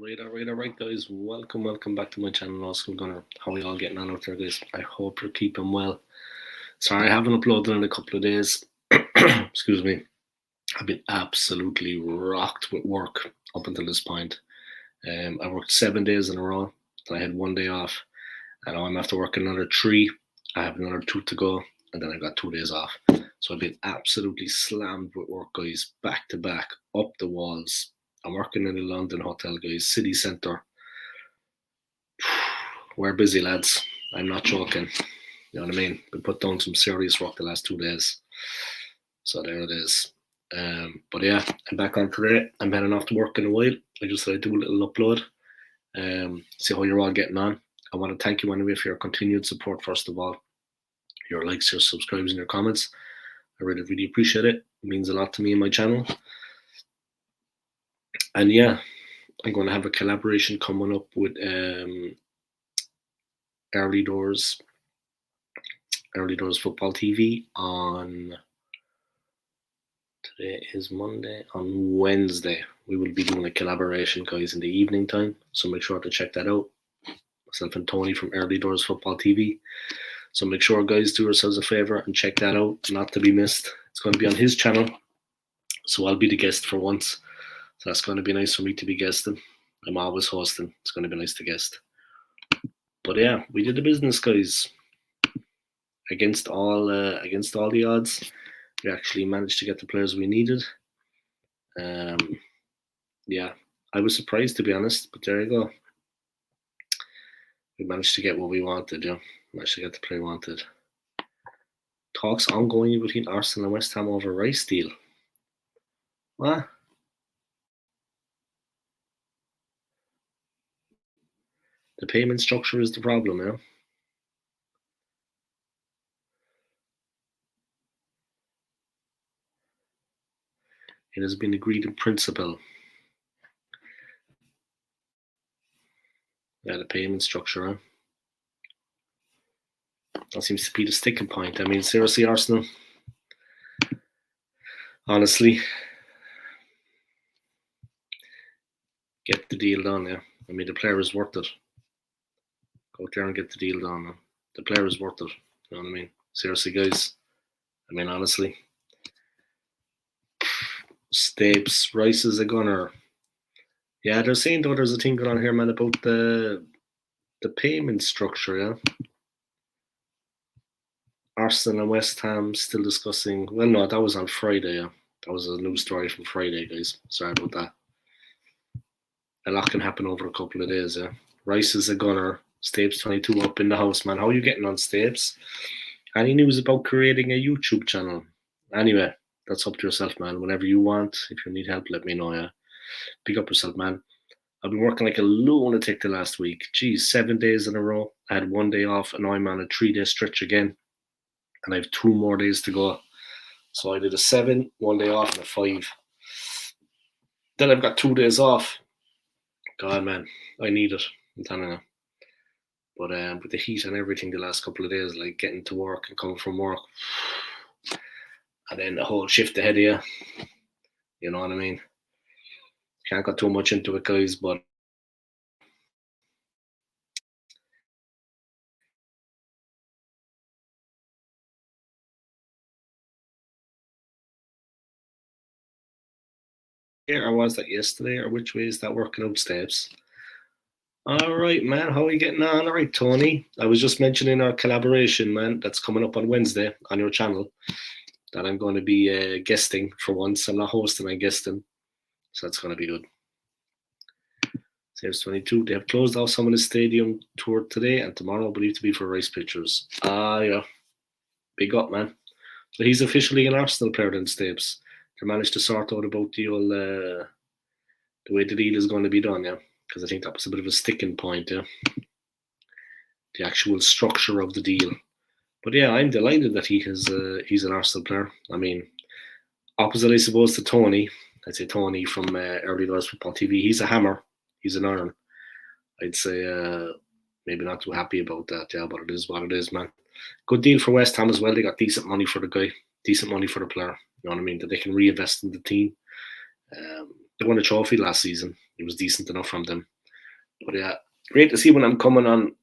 All right, guys. Welcome back to my channel, Skool Gunner. How are you all getting on out there, guys? I hope you're keeping well. Sorry, I haven't uploaded in a couple of days. Excuse me. I've been absolutely rocked with work up until this point. I worked 7 days in a row. Then I had 1 day off, and now I'm after working another 3. I have another 2 to go, and then I've got 2 days off. So I've been absolutely slammed with work, guys, back to back, up the walls. I'm working in a London hotel, guys, city centre. We're busy, lads. I'm not joking. You know what I mean? Been put down some serious work the last 2 days. So there it is. But yeah, I'm back on today. I'm heading off to work in a while. I just thought I'd do a little upload. See how you're all getting on. I want to thank you anyway for your continued support, first of all. Your likes, your subscribes, and your comments. I really appreciate it. It means a lot to me and my channel. And yeah, I'm going to have a collaboration coming up with Early Doors Football TV on, today is Monday, on Wednesday. We will be doing a collaboration, guys, in the evening time. So make sure to check that out. Myself and Tony from Early Doors Football TV. So make sure, guys, do yourselves a favour and check that out. Not to be missed. It's going to be on his channel. So I'll be the guest for once. So that's going to be nice for me to be guesting. I'm always hosting. It's going to be nice to guest. But yeah, we did the business, guys. Against all the odds, we actually managed to get the players we needed. Yeah, I was surprised, to be honest, but there you go. We managed to get what we wanted, yeah. Managed to get the player we wanted. Talks ongoing between Arsenal and West Ham over Rice deal. What? The payment structure is the problem, yeah. It has been agreed in principle. Yeah, the payment structure, huh? That seems to be the sticking point. I mean, seriously, Arsenal. Honestly, get the deal done, yeah. I mean, the player is worth it. Go out there and get the deal done. Yeah. The player is worth it. You know what I mean? Seriously, guys. I mean, honestly. Stapes, Rice is a gunner. Yeah, they're saying though there's a thing going on here, man, about the payment structure, yeah. Arsenal and West Ham still discussing. Well, no, that was on Friday, yeah. That was a news story from Friday, guys. Sorry about that. A lot can happen over a couple of days, yeah. Rice is a gunner. Stapes 22 up in the house, man. How are you getting on, Stapes? Any news about creating a YouTube channel? Anyway, that's up to yourself, man. Whenever you want, if you need help, let me know, yeah. Pick up yourself, man. I've been working like a lunatic the last week. Geez, 7 days in a row. I had 1 day off, and now I'm on a 3-day stretch again. And I have 2 more days to go. So I did a 7, 1 day off, and a 5. Then I've got 2 days off. God, man, I need it. I'm telling you. But with the heat and everything the last couple of days, like getting to work and coming from work, and then the whole shift ahead of you, you know what I mean? Can't go too much into it, guys, but or was that yesterday, or which way is that working out, Steps? All right, man. How are you getting on? All right, Tony. I was just mentioning our collaboration, man, that's coming up on Wednesday on your channel that I'm going to be guesting for once. I'm not hosting, I'm guesting. So that's going to be good. Saves 22. They have closed off some of the stadium tour today and tomorrow, believed to be for Rice pictures. Yeah. Big up, man. So he's officially an Arsenal player then, Stapes. They managed to sort out about the old, the way the deal is going to be done, yeah. Because I think that was a bit of a sticking point, yeah. The actual structure of the deal. But yeah, I'm delighted that he's an Arsenal player. I mean, opposite, I suppose, to Tony. I'd say Tony from Early Doors Football TV. He's a hammer. He's an iron. I'd say maybe not too happy about that, yeah, but it is what it is, man. Good deal for West Ham as well. They got decent money for the guy, decent money for the player. You know what I mean? That they can reinvest in the team. They won a trophy last season. it was decent enough from them. But yeah, great to see when I'm coming on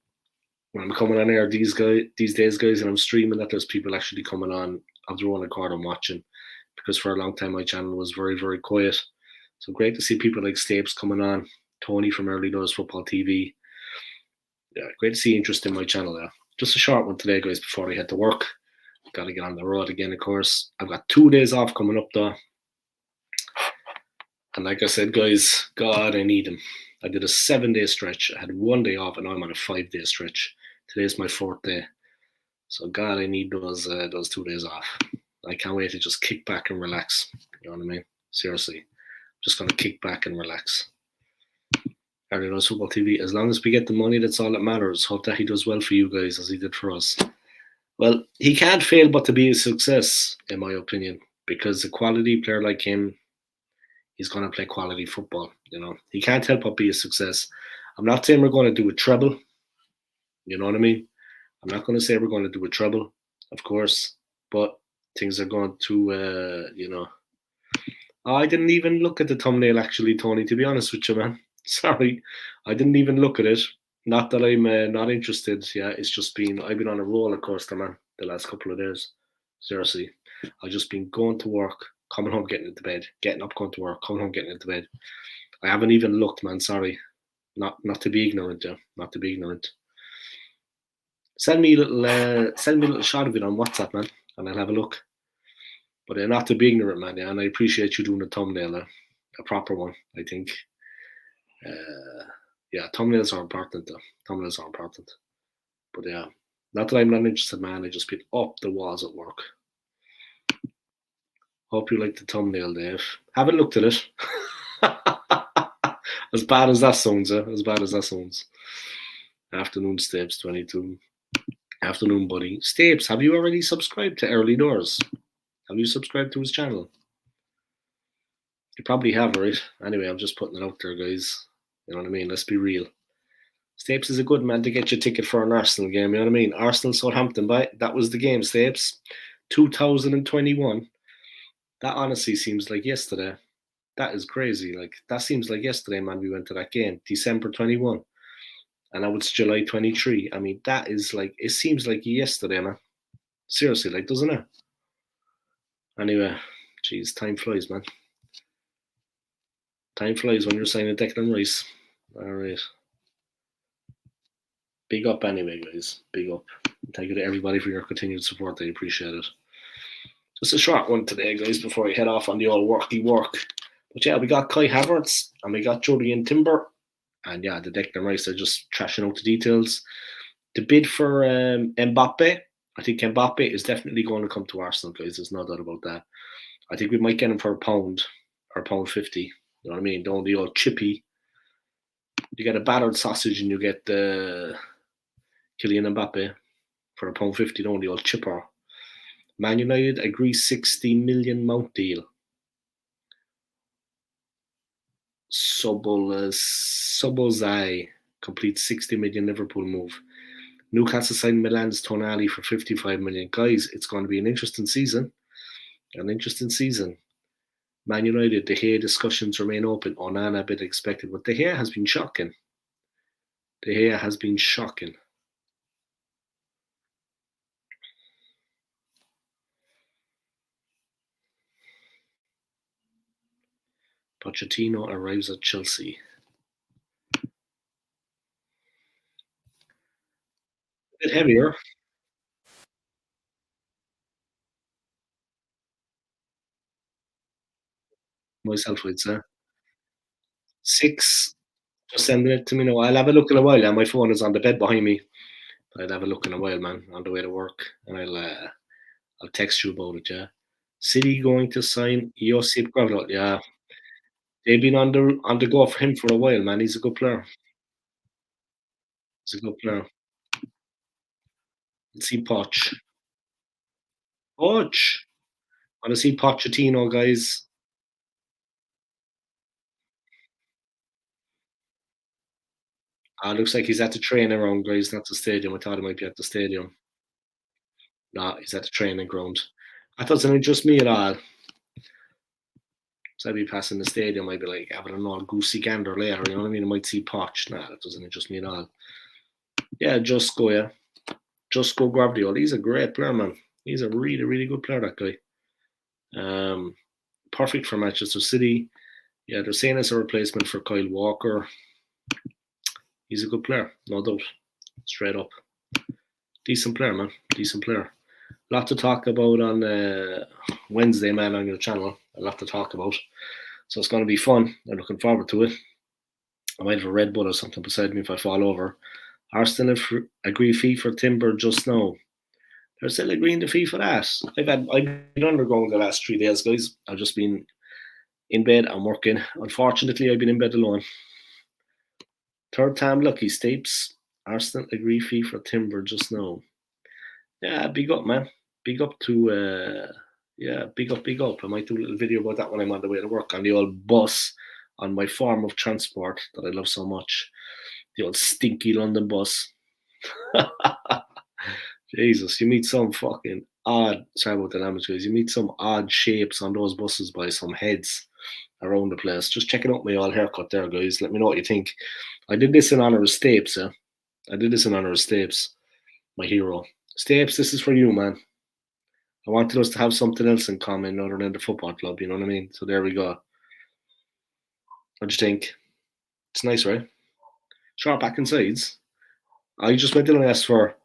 air these days, guys, and I'm streaming that there's people actually coming on of their own accord and watching. Because for a long time my channel was very, very quiet. So great to see people like Stapes coming on, Tony from Early Doors Football TV. Yeah, great to see interest in my channel there. Just a short one today, guys, before I head to work. Got to get on the road again, of course. I've got 2 days off coming up, though. And like I said, guys, God, I need them. I did a 7-day stretch. I had 1 day off, and now I'm on a 5-day stretch. Today's my 4th day. So, God, I need those 2 days off. I can't wait to just kick back and relax. You know what I mean? Seriously. I'm just going to kick back and relax. Early Doors Football TV. As long as we get the money, that's all that matters. Hope that he does well for you guys as he did for us. Well, he can't fail but to be a success, in my opinion, because a quality player like him, he's going to play quality football. You know, he can't help but be a success. I'm not saying we're going to do a treble. You know what I mean? I'm not going to say we're going to do a treble, of course, but things are going to, Oh, I didn't even look at the thumbnail, actually, Tony, to be honest with you, man. Sorry. I didn't even look at it. Not that I'm not interested. Yeah, it's just been, I've been on a roller coaster, man, the last couple of days. Seriously. I've just been going to work, coming home, getting into bed, getting up, going to work, coming home, getting into bed. I haven't even looked, man. Sorry. Not to be ignorant, yeah. Not to be ignorant. Send me a little shot of it on WhatsApp, man, and I'll have a look. But not to be ignorant, man, yeah, and I appreciate you doing a thumbnail, a proper one, I think. Yeah, thumbnails are important, though. Thumbnails are important. But yeah, not that I'm not interested, man. I just been up the walls at work. Hope you like the thumbnail, Dave. Haven't looked at it. As bad as that sounds, as bad as that sounds. Afternoon Stapes 22. Afternoon, buddy. Stapes, have you already subscribed to Early Doors? Have you subscribed to his channel? You probably have, right? Anyway, I'm just putting it out there, guys. You know what I mean? Let's be real. Stapes is a good man to get your ticket for an Arsenal game. You know what I mean? Arsenal Southampton, that was the game, Stapes. 2021. That honestly seems like yesterday. That is crazy. Like, that seems like yesterday, man. We went to that game, December 21. And now it's July 23. I mean, that is like, it seems like yesterday, man. Seriously, like, doesn't it? Anyway, geez, time flies, man. Time flies when you're signing Declan Rice. All right. Big up anyway, guys. Big up. Thank you to everybody for your continued support. I appreciate it. Just a short one today, guys, before I head off on the old worky work. But yeah, we got Kai Havertz and we got Julian Timber. And yeah, the Declan Rice are just trashing out the details. The bid for Mbappe, I think Mbappe is definitely going to come to Arsenal, guys. There's no doubt about that. I think we might get him for £1 or £1.50. You know what I mean? Don't the old chippy. You get a battered sausage and you get Kylian Mbappe for £1.50. Don't the old chipper. Man United agree 60 million mount deal. Sobozai completes 60 million Liverpool move. Newcastle signed Milan's Tonali for 55 million. Guys, it's going to be an interesting season. An interesting season. Man United, De Gea discussions remain open. Onana a bit expected, but De Gea has been shocking. De Gea has been shocking. Pochettino arrives at Chelsea. A bit heavier. Myself, I'd say. 6. Just sending it to me now. I'll have a look in a while. Yeah, my phone is on the bed behind me. But I'll have a look in a while, man, on the way to work. And I'll text you about it, yeah. City going to sign Josip Gravel. Yeah. They've been on the go for him for a while, man. He's a good player. He's a good player. Let's see Poch. Poch. Want to see Pochettino, guys. Looks like he's at the training ground, guys, not the stadium. I thought he might be at the stadium. No, he's at the training ground. That doesn't interest me at all. So I'd be passing the stadium, I'd be like having an all goosey gander later, you know what I mean? I might see Poch. Nah, that doesn't interest me at all. Yeah, just go, yeah. Just go grab the old. He's a great player, man. He's a really, really good player, that guy. Perfect for Manchester City. Yeah, they're saying it's a replacement for Kyle Walker. He's a good player, no doubt. Straight up. Decent player, man. Decent player. A lot to talk about on Wednesday, man, on your channel. A lot to talk about. So it's going to be fun. I'm looking forward to it. I might have a Red Bull or something beside me if I fall over. Arsenal agree fee for Timber just now. They're still agreeing the fee for that. I've been undergoing the last 3 days, guys. I've just been in bed and working. Unfortunately, I've been in bed alone. Third time lucky, Stapes. Arsenal agree fee for Timber just now. Yeah, big up, man. Big up to big up. I might do a little video about that when I'm on the way to work on the old bus, on my form of transport that I love so much. The old stinky London bus. Jesus, you meet some fucking odd, sorry about the language, guys, you meet some odd shapes on those buses by some heads around the place. Just checking out my old haircut there, guys. Let me know what you think. I did this in honor of Stapes, yeah. I did this in honor of Stapes, my hero. Stapes, this is for you, man. I wanted us to have something else in common other than the football club, you know what I mean? So there we go. What do you think? It's nice, right? Sharp back and sides. I just went in and asked for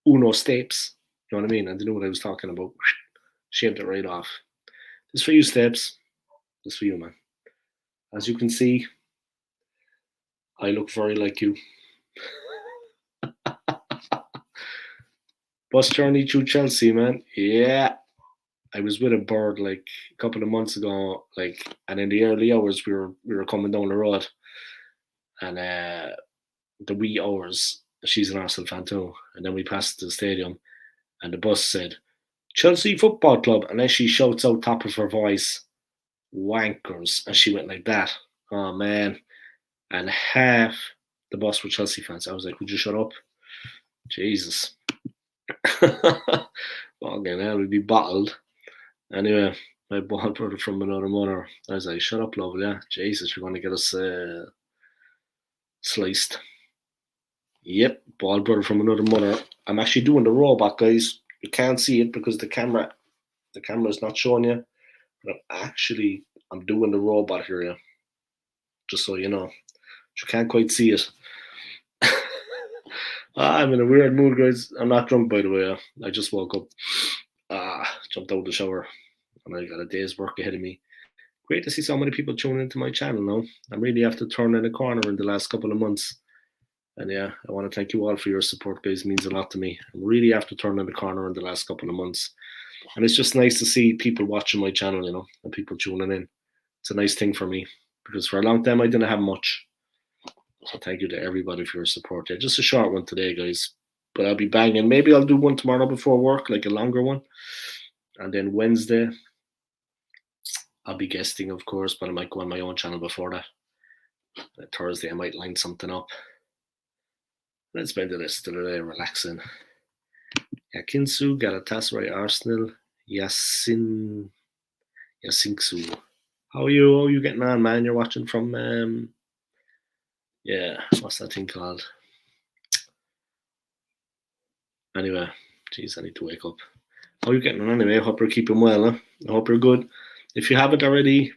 Uno Stapes. You know what I mean? I didn't know what I was talking about. Shaved it right off. This for you, Stapes. This for you, man. As you can see, I look very like you. Bus journey through Chelsea, man. Yeah. I was with a bird like a couple of months ago, like, and in the early hours we were coming down the road, and the wee hours, she's an Arsenal fan too, and then we passed the stadium, and the bus said Chelsea Football Club, and then she shouts out top of her voice, "Wankers," and she went like that. Oh man, and half the bus were Chelsea fans. I was like, "Would you shut up?" Jesus. Fucking hell, we'd be bottled. Anyway, my ball brother from another mother. I was like, "Shut up, love, yeah." Jesus, you're going to get us sliced. Yep, ball brother from another mother. I'm actually doing the robot, guys. You can't see it because the camera is not showing you. But I'm doing the robot here, yeah. Just so you know. You can't quite see it. I'm in a weird mood, guys. I'm not drunk, by the way. I just woke up. Jumped out of the shower, and I got a day's work ahead of me. Great to see so many people tuning into my channel now. I'm really after turning a corner in the last couple of months. And yeah, I want to thank you all for your support, guys. It means a lot to me. I'm really after turning the corner in the last couple of months. And it's just nice to see people watching my channel, you know, and people tuning in. It's a nice thing for me because for a long time I didn't have much. So thank you to everybody for your support. Yeah, just a short one today, guys. But I'll be banging. Maybe I'll do one tomorrow before work, like a longer one. And then Wednesday, I'll be guesting, of course, but I might go on my own channel before that. Thursday, I might line something up. Let's spend the rest of the day relaxing. Yakinsu, Galatasaray, Arsenal, Yasinksu. How are you? How are you getting on, man? You're watching from what's that thing called? Anyway, geez, I need to wake up. How are you getting on anyway? I hope you're keeping well, huh? I hope you're good. If you haven't already,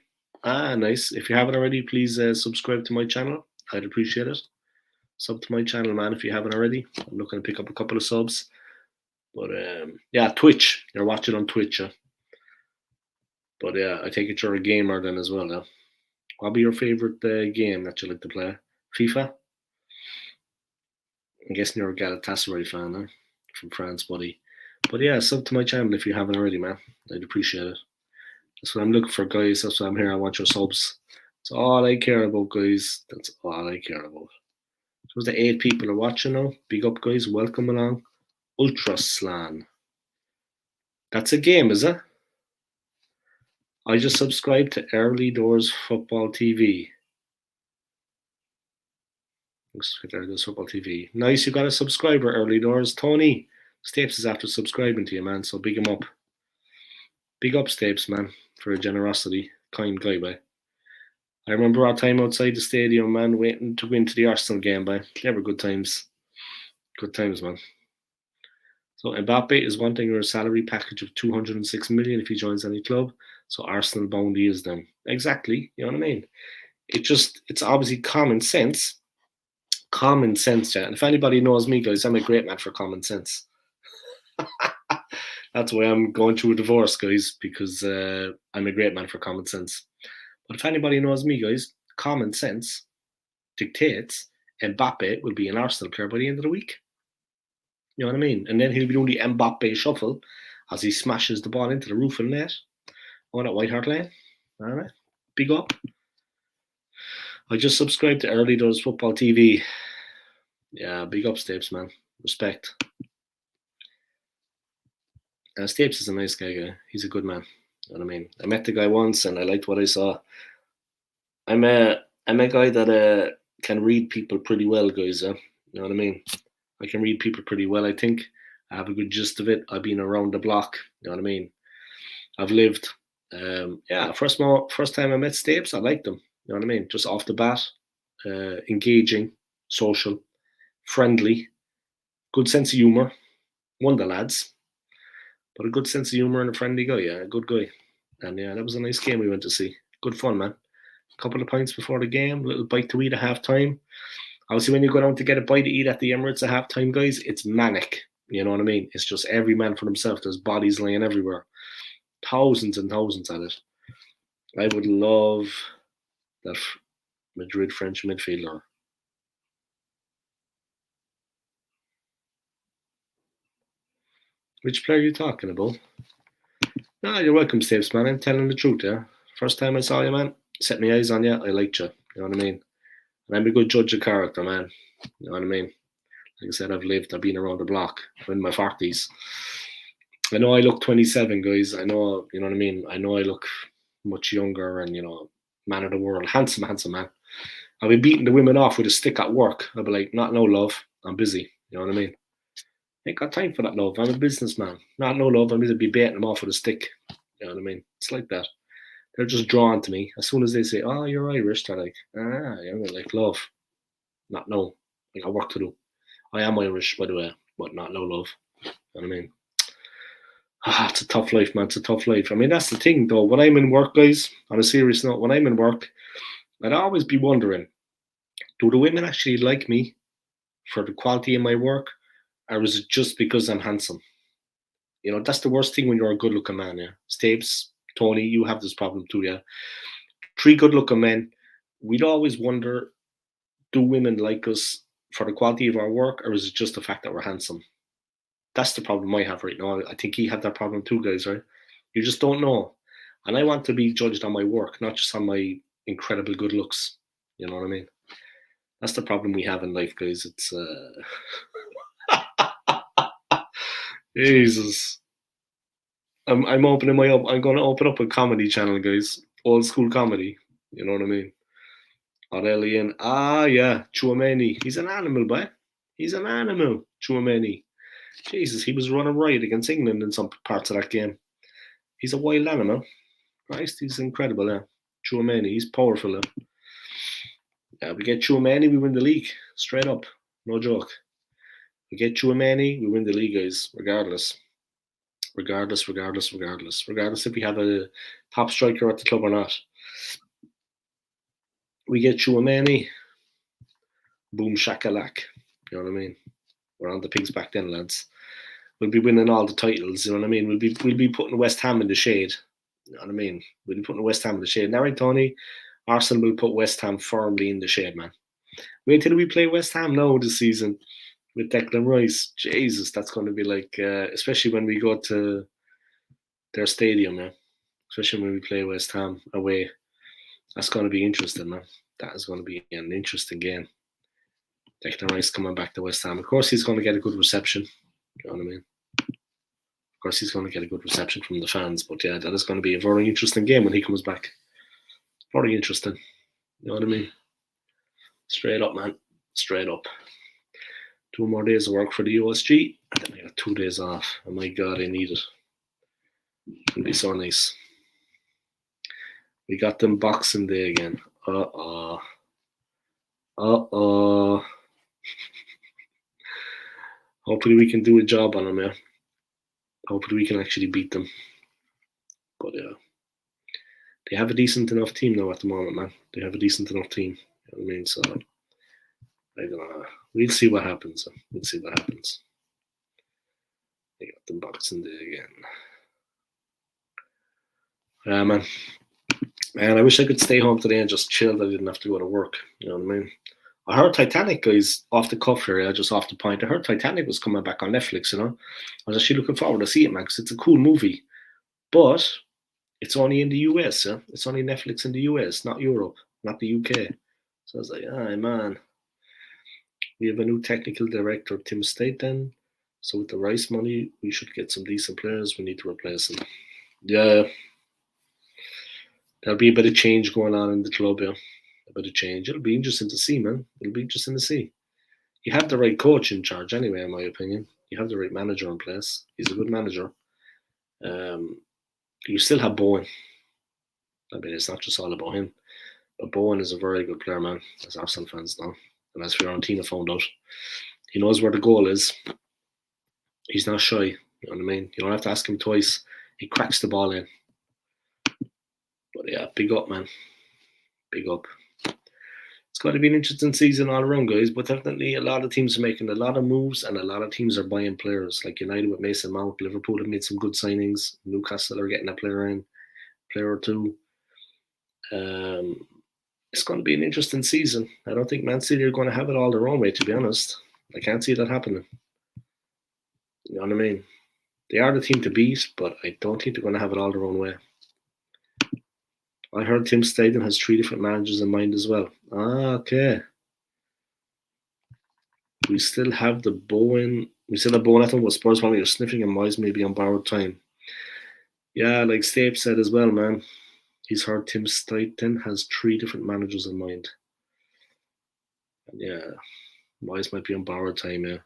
nice. If you haven't already, please subscribe to my channel. I'd appreciate it. Sub to my channel, man, if you haven't already. I'm looking to pick up a couple of subs. But yeah, Twitch. You're watching on Twitch, yeah. But yeah, I take it you're a gamer then as well, yeah. What'll be your favorite game that you like to play? FIFA? I'm guessing you're a Galatasaray fan, huh? From France, buddy. But yeah, sub to my channel if you haven't already, man. I'd appreciate it. That's what I'm looking for, guys. That's why I'm here. I want your subs. That's all I care about, guys. That's all I care about. So the 8 people are watching now. Big up, guys. Welcome along. Ultra Slan. That's a game, is it? I just subscribed to Early Doors Football TV. Early Doors Football TV. Nice, you got a subscriber, Early Doors. Tony Stapes is after subscribing to you, man. So big him up. Big up, Stapes, man, for your generosity. kind guy, boy. I remember our time outside the stadium, man, waiting to go into the Arsenal game, boy. They were good times. Good times, man. So Mbappe is wanting a salary package of 206 million if he joins any club. So Arsenal bounty is them. Exactly. You know what I mean? It's obviously common sense. Common sense, yeah. And if anybody knows me, guys, I'm a great man for common sense. That's why I'm going through a divorce, guys, because I'm a great man for common sense. But if anybody knows me, guys, common sense dictates Mbappe will be an Arsenal player by the end of the week. You know what I mean? And then he'll be doing the Mbappe shuffle as he smashes the ball into the roof of the net on at White Hart Lane. All right. Big up. I just subscribed to Early Does Football TV. Yeah, big up, Stapes, man. Respect. Stapes is a nice guy. He's a good man. You know what I mean? I met the guy once and I liked what I saw. I'm a guy that can read people pretty well, guys. You know what I mean? I can read people pretty well, I think. I have a good gist of it. I've been around the block. You know what I mean? I've lived. First time I met Stapes, I liked him. You know what I mean? Just off the bat. Engaging, social, friendly, good sense of humour. One of the lads. But a good sense of humour and a friendly guy. Yeah, a good guy. And yeah, that was a nice game we went to see. Good fun, man. A couple of pints before the game, a little bite to eat at half time. Obviously, when you go down to get a bite to eat at the Emirates at half time, guys, it's manic. You know what I mean? It's just every man for himself. There's bodies laying everywhere. Thousands and thousands at it. I would love that Madrid French midfielder. Which player are you talking about? No, you're welcome, Stapes, man. I'm telling the truth, yeah. First time I saw you, man, set my eyes on you, I liked you. You know what I mean? And I'm a good judge of character, man. You know what I mean? Like I said, I've been around the block. I'm in my 40s. I know I look 27, guys. I know, you know what I mean? I know I look much younger and, you know, man of the world. Handsome man. I'll be beating the women off with a stick at work. I'll be like, not no love. I'm busy. You know what I mean? Ain't got time for that love. I'm a businessman. Not no love. I'm going to be baiting them off with a stick. You know what I mean? It's like that. They're just drawn to me. As soon as they say, oh, you're Irish, they're like, I'm like, love. Not no. I got work to do. I am Irish, by the way, but not no love. You know what I mean? It's a tough life, man. It's a tough life. I mean, that's the thing, though. When I'm in work, guys, on a serious note, when I'm in work, I'd always be wondering, do the women actually like me for the quality of my work, or is it just because I'm handsome? You know, that's the worst thing when you're a good-looking man, yeah? Stapes, Tony, you have this problem too, yeah? 3 good-looking men, we'd always wonder, do women like us for the quality of our work, or is it just the fact that we're handsome? That's the problem I have right now. I think he had that problem too, guys, right? You just don't know. And I want to be judged on my work, not just on my incredible good looks. You know what I mean? That's the problem we have in life, guys. It's Jesus. I'm opening my up. I'm going to open up a comedy channel, guys. Old school comedy. You know what I mean? Aurelian. Yeah. Chouameni. He's an animal, boy. He's an animal. Chouameni. Jesus, he was running riot against England in some parts of that game. He's a wild animal. Christ, he's incredible, yeah. Chouameni, he's powerful. Yeah, we get Chouameni, we win the league. Straight up. No joke. We get Chouameni, we win the league, guys, regardless. Regardless if we have a top striker at the club or not. We get Chouameni, boom shakalak. You know what I mean? We're on the pigs back then, lads. We'll be winning all the titles, you know what I mean? We'll be putting West Ham in the shade. You know what I mean? We'll be putting West Ham in the shade. Now, right, Tony? Arsenal will put West Ham firmly in the shade, man. Wait till we play West Ham now this season with Declan Rice. Jesus, that's going to be like, especially when we go to their stadium, man. Especially when we play West Ham away. That's going to be interesting, man. That is going to be an interesting game. Declan Rice coming back to West Ham. Of course, he's going to get a good reception. You know what I mean? Of course, he's going to get a good reception from the fans. But yeah, that is going to be a very interesting game when he comes back. Very interesting. You know what I mean? Straight up, man. Straight up. 2 more days of work for the USG. And then I got 2 days off. Oh my God, I need it. It'll be so nice. We got them Boxing Day again. Uh-oh. Hopefully we can do a job on them, yeah. Hopefully we can actually beat them. But they have a decent enough team now at the moment, man. They have a decent enough team. You know what I mean? So I don't know. We'll see what happens. We'll see what happens. They got them Boxing Day again. Yeah, man. Man, I wish I could stay home today and just chill. I didn't have to go to work. You know what I mean? I heard Titanic, guys, off the cuff here, just off the point. I heard Titanic was coming back on Netflix, you know. I was actually looking forward to see it, man, because it's a cool movie. But it's only in the US, yeah? It's only Netflix in the US, not Europe, not the UK. So I was like, man. We have a new technical director, Tim Staten. So with the Rice money, we should get some decent players. We need to replace them. Yeah. There'll be a bit of change going on in the club, yeah. A bit of change. It'll be interesting to see, man. It'll be interesting to see. You have the right coach in charge anyway, in my opinion. You have the right manager in place. He's a good manager. You still have Bowen. I mean, it's not just all about him. But Bowen is a very good player, man, as Arsenal fans know. And as Fiorentina found out. He knows where the goal is. He's not shy. You know what I mean? You don't have to ask him twice. He cracks the ball in. But yeah, big up, man. Big up. It's going to be an interesting season all around, guys. But definitely a lot of teams are making a lot of moves and a lot of teams are buying players. Like United with Mason Mount, Liverpool have made some good signings. Newcastle are getting a player or two. It's going to be an interesting season. I don't think Man City are going to have it all their own way, to be honest. I can't see that happening. You know what I mean? They are the team to beat, but I don't think they're going to have it all their own way. I heard Tim Staten has 3 different managers in mind as well. Okay. We still have the Bowen. We still have Bowen at home with Spurs while you're sniffing and Moyes maybe on borrowed time. Yeah, like Stape said as well, man. He's heard Tim Staten has 3 different managers in mind. And yeah, Moyes might be on borrowed time, yeah.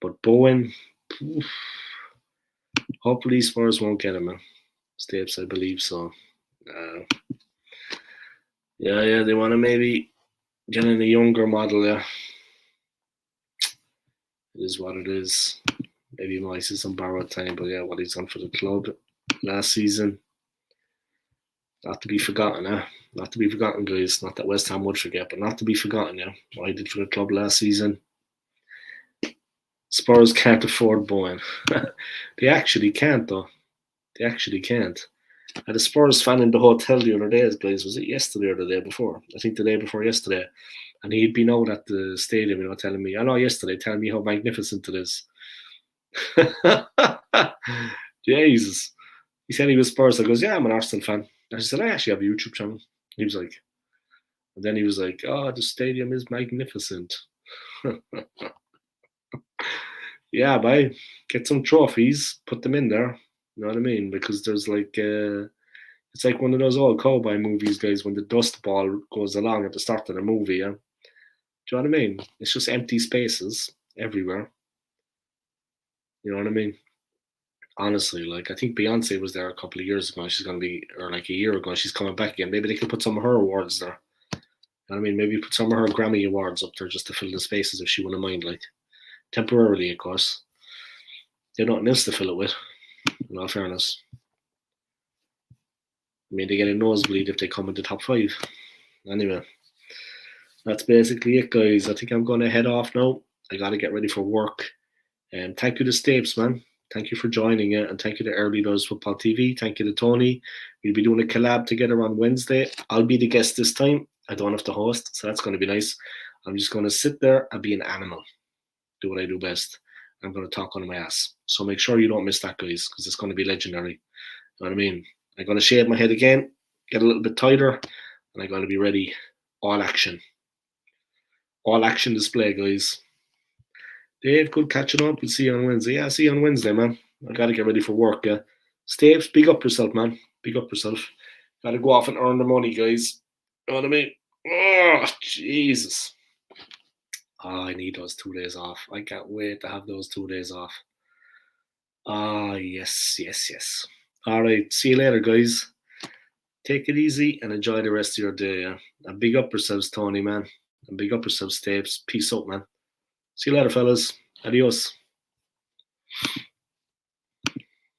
But Bowen, hopefully Spurs won't get him, man. Stapes, I believe so. Yeah, they want to maybe get in a younger model, yeah. It is what it is. Maybe Moyes is on borrowed time, but yeah, what he's done for the club last season, not to be forgotten, eh? Not to be forgotten, guys. Not that West Ham would forget, but not to be forgotten, yeah. What he did for the club last season. Spurs can't afford Bowen. They actually can't, though. They actually can't. I had a Spurs fan in the hotel the other day, guys. Was it yesterday or the day before? I think the day before yesterday. And he'd been out at the stadium, you know, telling me, I know yesterday, telling me how magnificent it is. Jesus. He said he was Spurs. I goes, yeah, I'm an Arsenal fan. And I said, I actually have a YouTube channel. He was like, and then he was like, oh, the stadium is magnificent. Yeah, bye. Get some trophies, put them in there. You know what I mean? Because there's like, it's like one of those old cowboy movies, guys, when the dust ball goes along at the start of the movie, yeah? Do you know what I mean? It's just empty spaces everywhere. You know what I mean? Honestly, like, I think Beyonce was there a couple of years ago. She's going to be, or like a year ago, she's coming back again. Maybe they could put some of her awards there. You know what I mean? Maybe put some of her Grammy awards up there just to fill the spaces if she wouldn't mind, like, temporarily, of course. They've nothing else to fill it with, in all fairness. I mean, they get a nosebleed if they come in the top 5. Anyway, that's basically it, guys. I think I'm going to head off now. I got to get ready for work. And thank you to Stapes, man. Thank you for joining it. And thank you to Early Doors Football TV. Thank you to Tony. We'll be doing a collab together on Wednesday. I'll be the guest this time. I don't have to host, so that's going to be nice. I'm just going to sit there and be an animal. Do what I do best. I'm going to talk on my ass. So make sure you don't miss that, guys, because it's going to be legendary. You know what I mean? I'm going to shave my head again, get a little bit tighter, and I'm going to be ready. All action. All action display, guys. Dave, good catching up. We'll see you on Wednesday. Yeah, see you on Wednesday, man. I got to get ready for work, yeah. Staves, big up yourself, man. Big up yourself. Got to go off and earn the money, guys. You know what I mean? Oh, Jesus. Oh, I need those 2 days off. I can't wait to have those 2 days off. Ah, yes. All right. See you later, guys. Take it easy and enjoy the rest of your day. Yeah? And big up yourselves, Tony, man. And big up yourselves, Tapes. Peace out, man. See you later, fellas. Adios.